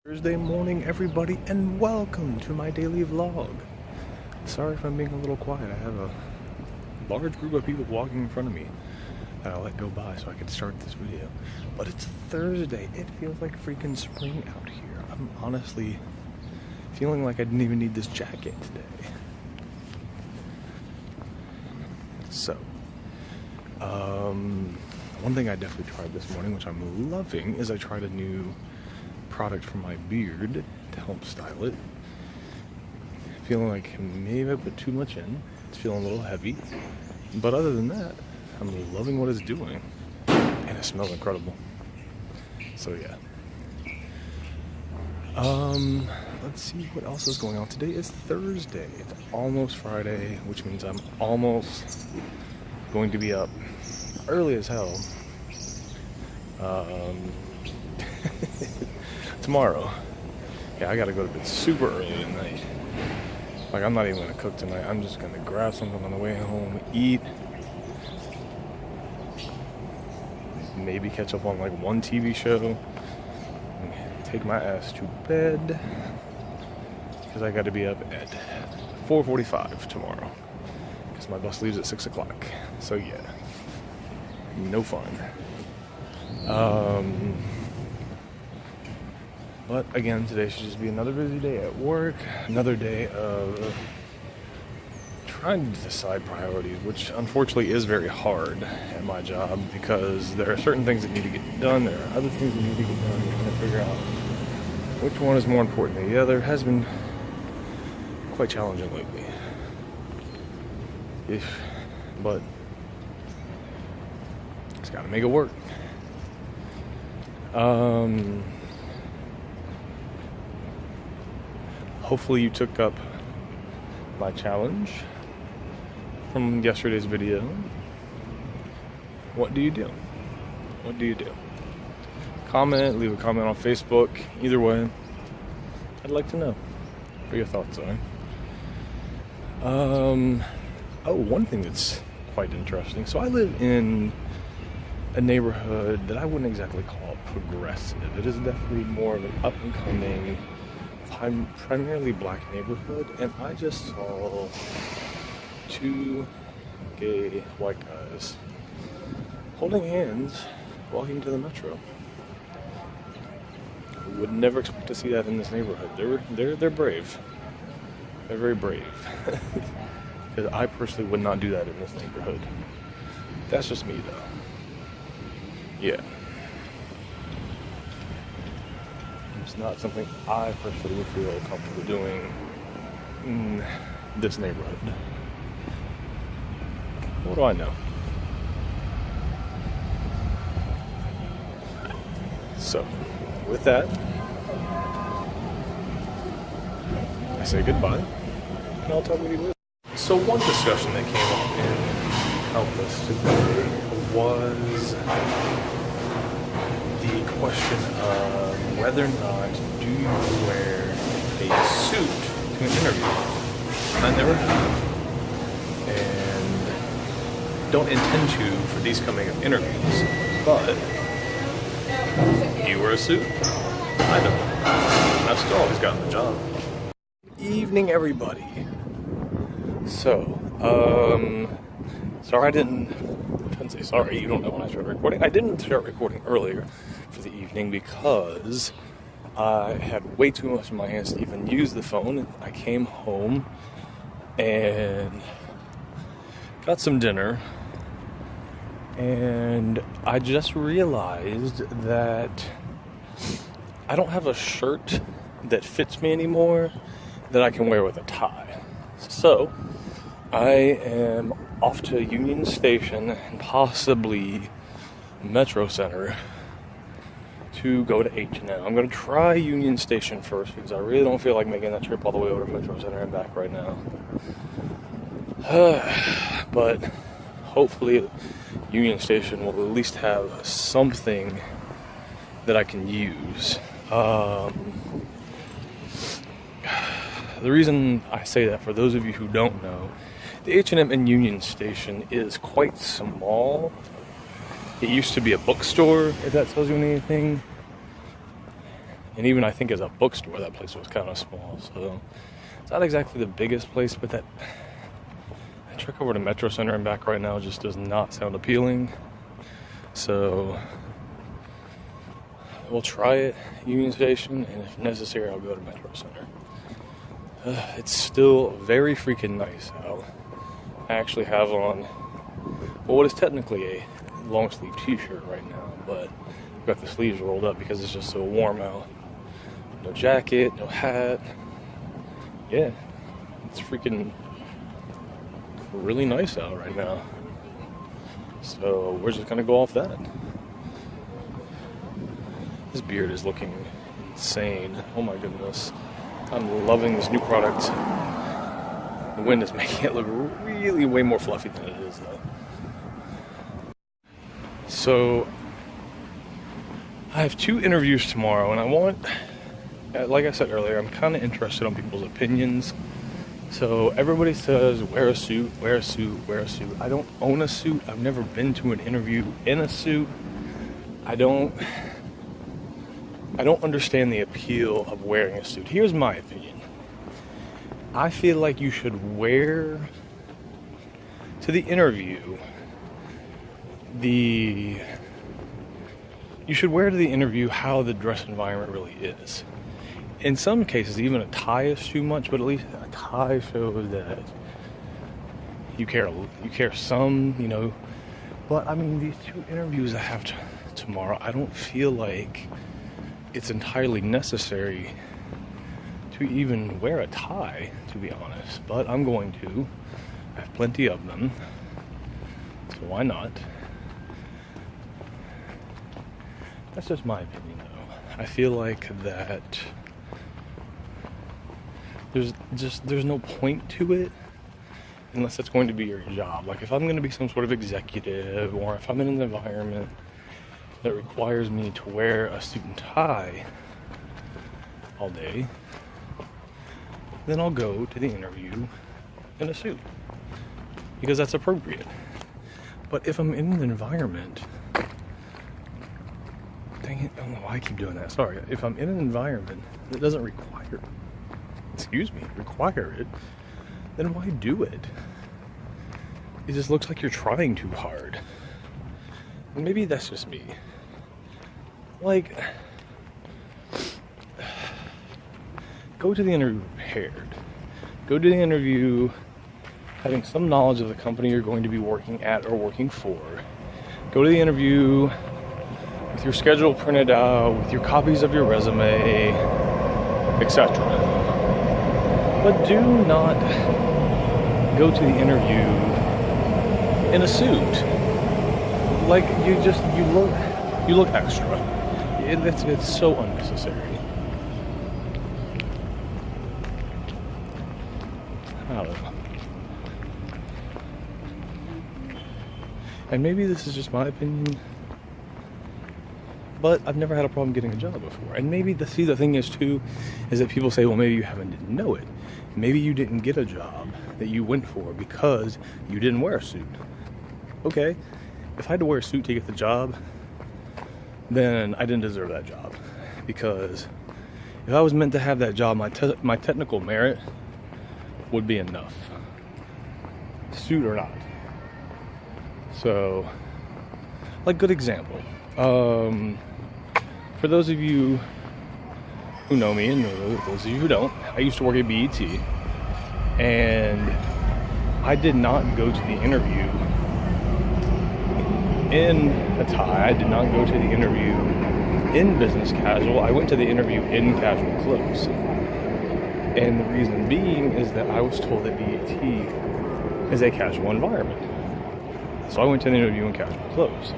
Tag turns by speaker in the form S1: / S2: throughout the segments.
S1: Thursday morning, everybody, and welcome to my daily vlog. Sorry if I'm being a little quiet. I have a large group of people walking in front of me that I let go by so I could start this video. But it's Thursday. It feels like freaking spring out here. I'm honestly feeling like I didn't even need this jacket today. So, one thing I definitely tried this morning, which I'm loving, is I tried a new product for my beard to help style it. Feeling like maybe I put too much in. It's feeling a little heavy, but other than that, I'm loving what it's doing, and it smells incredible. So yeah. Let's see what else is going on. Today is Thursday. It's almost Friday, which means I'm almost going to be up early as hell. Tomorrow. Yeah, I gotta go to bed super early tonight. Like, I'm not even gonna cook tonight. I'm just gonna grab something on the way home, eat, maybe catch up on like one TV show, and take my ass to bed, because I gotta be up at 4:45 tomorrow, because my bus leaves at 6 o'clock. So yeah, no fun. But again, today should just be another busy day at work, another day of trying to decide priorities, which unfortunately is very hard at my job, because there are certain things that need to get done, there are other things that need to get done, and trying to figure out which one is more important than the other has been quite challenging lately. But just gotta make it work. Hopefully you took up my challenge from yesterday's video. What do you do? What do you do? Comment, leave a comment on Facebook. Either way, I'd like to know what your thoughts are. One thing that's quite interesting. So I live in a neighborhood that I wouldn't exactly call progressive. It is definitely more of an up-and-coming, primarily black neighborhood, and I just saw two gay white guys holding hands walking to the metro. I would never expect to see that in this neighborhood. They're brave. They're very brave. Because I personally would not do that in this neighborhood. That's just me, though. Yeah. It's not something I personally would feel comfortable doing in this neighborhood. What do I know? So, with that, I say goodbye, and I'll talk with you later. So one discussion that came up in Help Us today was the question of whether or not do you wear a suit to an interview. I never have, and don't intend to for these coming up interviews, but do you wear a suit? I don't. I've still always gotten the job. Evening, everybody. So, sorry I shouldn't say sorry, you don't know when I started recording. I didn't start recording earlier for the evening because I had way too much in my hands to even use the phone. I came home and got some dinner, and I just realized that I don't have a shirt that fits me anymore that I can wear with a tie. So I am off to Union Station and possibly Metro Center to go to H&M. I'm going to try Union Station first because I really don't feel like making that trip all the way over to Metro Center and back right now. But hopefully Union Station will at least have something that I can use. The reason I say that, for those of you who don't know, the H&M in Union Station is quite small. It used to be a bookstore, if that tells you anything. And even I think as a bookstore, that place was kind of small. So it's not exactly the biggest place, but that trek over to Metro Center and back right now just does not sound appealing. So we'll try it, Union Station, and if necessary, I'll go to Metro Center. It's still very freaking nice out. I actually have on, well, what is technically a long sleeve t-shirt right now, but I've got the sleeves rolled up because it's just so warm out. No jacket, no hat. Yeah, it's freaking really nice out right now. So we're just gonna go off that. This beard is looking insane. Oh my goodness. I'm loving this new product. The wind is making it look really way more fluffy than it is though. So I have 2 interviews tomorrow, and I want, like I said earlier, I'm kind of interested on people's opinions. So everybody says wear a suit, wear a suit, wear a suit. I don't own a suit. I've never been to an interview in a suit. I don't understand the appeal of wearing a suit. Here's my opinion. I feel like you should wear to the interview how the dress environment really is. In some cases, even a tie is too much, but at least a tie shows that you care some, you know. But I mean, these 2 interviews I have tomorrow, I don't feel like it's entirely necessary to even wear a tie, to be honest. But I'm going to. I have plenty of them, so why not? That's just my opinion, though. I feel like that there's no point to it unless it's going to be your job. Like if I'm going to be some sort of executive, or if I'm in an environment that requires me to wear a suit and tie all day, then I'll go to the interview in a suit because that's appropriate. But if I'm in an environment, dang it, I don't know why I keep doing that, sorry. If I'm in an environment that doesn't require it, then why do it? It just looks like you're trying too hard. And maybe that's just me. Like, go to the interview prepared. Go to the interview having some knowledge of the company you're going to be working at or working for. Go to the interview with your schedule printed out, with your copies of your resume, etc. But do not go to the interview in a suit. Like you look extra. It's so unnecessary. I don't know. And maybe this is just my opinion, but I've never had a problem getting a job before. And maybe the thing is too, is that people say, well, maybe you didn't know it. Maybe you didn't get a job that you went for because you didn't wear a suit. Okay, if I had to wear a suit to get the job, then I didn't deserve that job. Because if I was meant to have that job, my technical merit would be enough, suit or not. So, like, good example. For those of you who know me, and those of you who don't, I used to work at BET, and I did not go to the interview in a tie. I did not go to the interview in business casual. I went to the interview in casual clothes. And the reason being is that I was told that BET is a casual environment. So I went to the interview in casual clothes.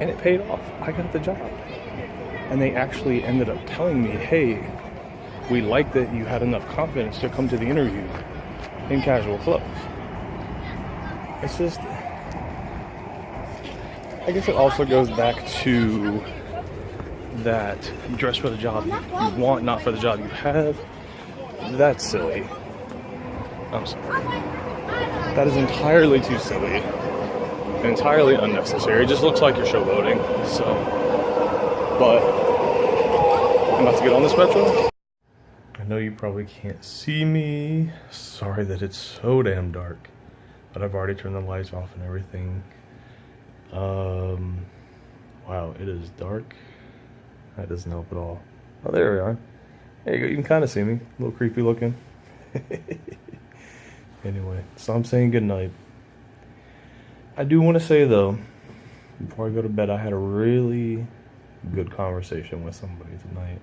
S1: And it paid off. I got the job. And they actually ended up telling me, hey, we like that you had enough confidence to come to the interview in casual clothes. It's just, I guess it also goes back to that dress for the job you want, not for the job you have. That's silly. I'm sorry. That is entirely too silly. And entirely unnecessary. It just looks like you're showboating. So, but I'm about to get on this metro. I know you probably can't see me. Sorry that it's so damn dark. But I've already turned the lights off and everything. Wow, it is dark. That doesn't help at all. Oh, there we are. There you go. You can kind of see me. A little creepy looking. Anyway, so I'm saying goodnight. I do want to say, though, before I go to bed, I had a really good conversation with somebody tonight.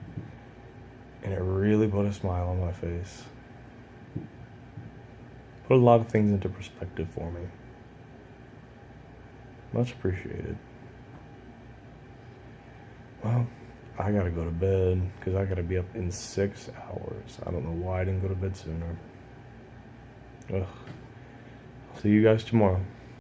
S1: And it really put a smile on my face. Put a lot of things into perspective for me. Much appreciated. Well, I gotta go to bed because I gotta be up in 6 hours. I don't know why I didn't go to bed sooner. Ugh. I'll see you guys tomorrow.